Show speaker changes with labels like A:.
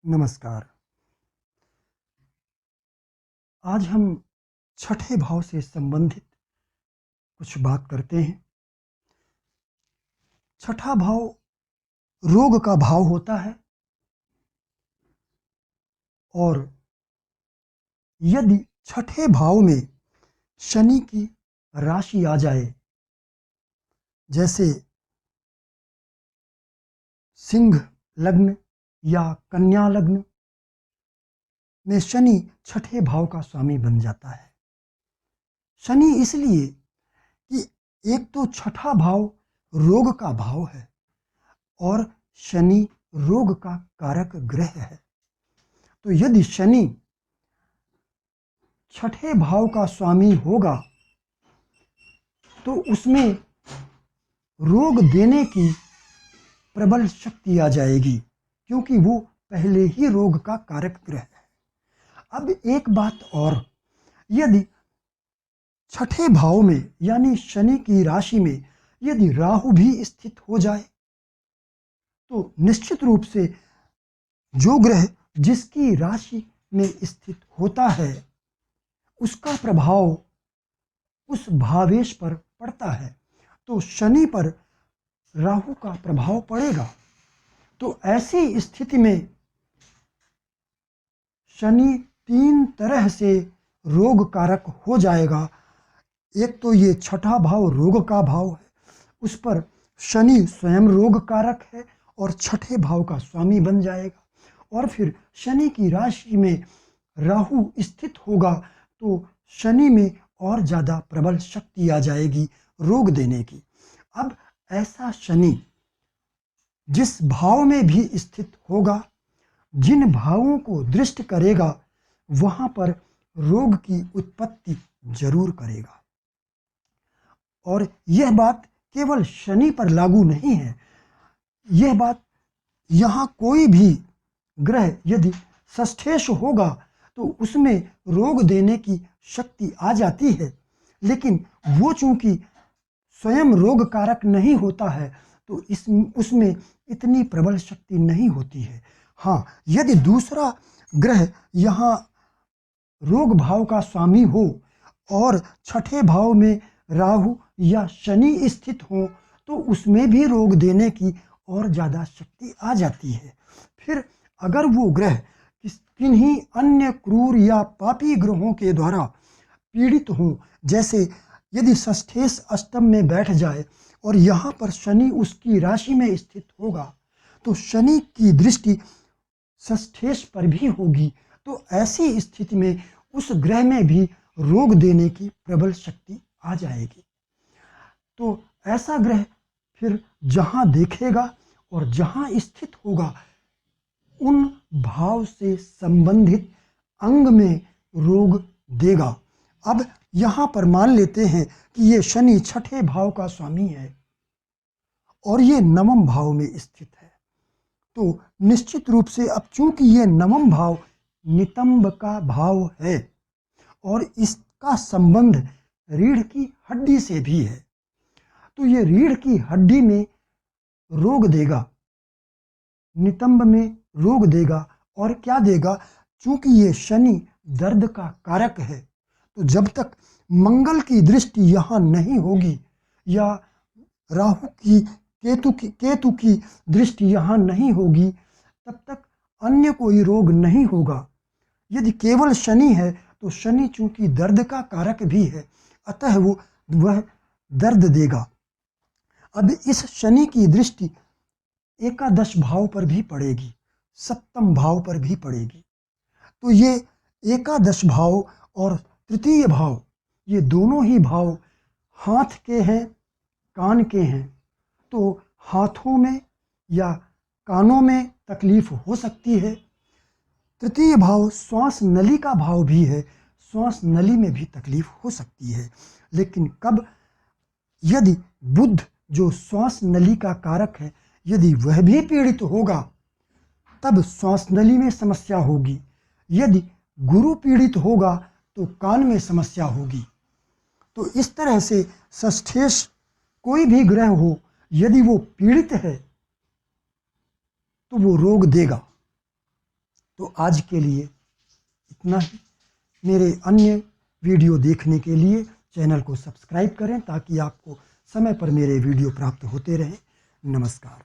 A: नमस्कार। आज हम छठे भाव से संबंधित कुछ बात करते हैं। छठा भाव रोग का भाव होता है और यदि छठे भाव में शनि की राशि आ जाए, जैसे सिंह लग्न या कन्या लग्न में शनि छठे भाव का स्वामी बन जाता है। शनि इसलिए कि एक तो छठा भाव रोग का भाव है और शनि रोग का कारक ग्रह है। तो यदि शनि छठे भाव का स्वामी होगा तो उसमें रोग देने की प्रबल शक्ति आ जाएगी, क्योंकि वो पहले ही रोग का कारक ग्रह है। अब एक बात और, यदि छठे भाव में यानी शनि की राशि में यदि राहु भी स्थित हो जाए तो निश्चित रूप से जो ग्रह जिसकी राशि में स्थित होता है उसका प्रभाव उस भावेश पर पड़ता है। तो शनि पर राहु का प्रभाव पड़ेगा। तो ऐसी स्थिति में शनि तीन तरह से रोग कारक हो जाएगा। एक तो ये छठा भाव रोग का भाव है, उस पर शनि स्वयं रोग कारक है और छठे भाव का स्वामी बन जाएगा। और फिर शनि की राशि में राहु स्थित होगा तो शनि में और ज़्यादा प्रबल शक्ति आ जाएगी रोग देने की। अब ऐसा शनि जिस भाव में भी स्थित होगा, जिन भावों को दृष्ट करेगा, वहाँ पर रोग की उत्पत्ति जरूर करेगा। और यह बात केवल शनि पर लागू नहीं है, यह बात यहाँ कोई भी ग्रह यदि षष्ठेश होगा तो उसमें रोग देने की शक्ति आ जाती है, लेकिन वो चूंकि स्वयं रोग कारक नहीं होता है तो उसमें इतनी प्रबल शक्ति नहीं होती है। हाँ, यदि दूसरा ग्रह यहाँ रोग भाव का स्वामी हो और छठे भाव में राहु या शनि स्थित हो तो उसमें भी रोग देने की और ज़्यादा शक्ति आ जाती है। फिर अगर वो ग्रह किन्हीं अन्य क्रूर या पापी ग्रहों के द्वारा पीड़ित हों, जैसे यदि षष्ठेश अष्टम में बैठ जाए और यहाँ पर शनि उसकी राशि में स्थित होगा तो शनि की दृष्टि षष्ठेश पर भी होगी, तो ऐसी स्थिति में उस ग्रह में भी रोग देने की प्रबल शक्ति आ जाएगी। तो ऐसा ग्रह फिर जहाँ देखेगा और जहाँ स्थित होगा उन भाव से संबंधित अंग में रोग देगा। अब यहाँ पर मान लेते हैं कि ये शनि छठे भाव का स्वामी है और ये नवम भाव में स्थित है, तो निश्चित रूप से अब चूंकि ये नवम भाव नितंब का भाव है और इसका संबंध रीढ़ की हड्डी से भी है, तो ये रीढ़ की हड्डी में रोग देगा, नितंब में रोग देगा। और क्या देगा, चूंकि ये शनि दर्द का कारक है तो जब तक मंगल की दृष्टि यहाँ नहीं होगी या राहु की केतु की दृष्टि यहाँ नहीं होगी तब तक अन्य कोई रोग नहीं होगा। यदि केवल शनि है तो शनि चूंकि दर्द का कारक भी है, अतः वह दर्द देगा। अब इस शनि की दृष्टि एकादश भाव पर भी पड़ेगी, सप्तम भाव पर भी पड़ेगी। तो ये एकादश भाव और तृतीय भाव, ये दोनों ही भाव हाथ के हैं, कान के हैं, तो हाथों में या कानों में तकलीफ हो सकती है। तृतीय भाव श्वास नली का भाव भी है, श्वास नली में भी तकलीफ हो सकती है। लेकिन कब, यदि बुध जो श्वास नली का कारक है यदि वह भी पीड़ित होगा तब श्वास नली में समस्या होगी। यदि गुरु पीड़ित होगा तो कान में समस्या होगी। तो इस तरह से षष्ठेश कोई भी ग्रह हो, यदि वो पीड़ित है तो वो रोग देगा। तो आज के लिए इतना ही। मेरे अन्य वीडियो देखने के लिए चैनल को सब्सक्राइब करें ताकि आपको समय पर मेरे वीडियो प्राप्त होते रहें। नमस्कार।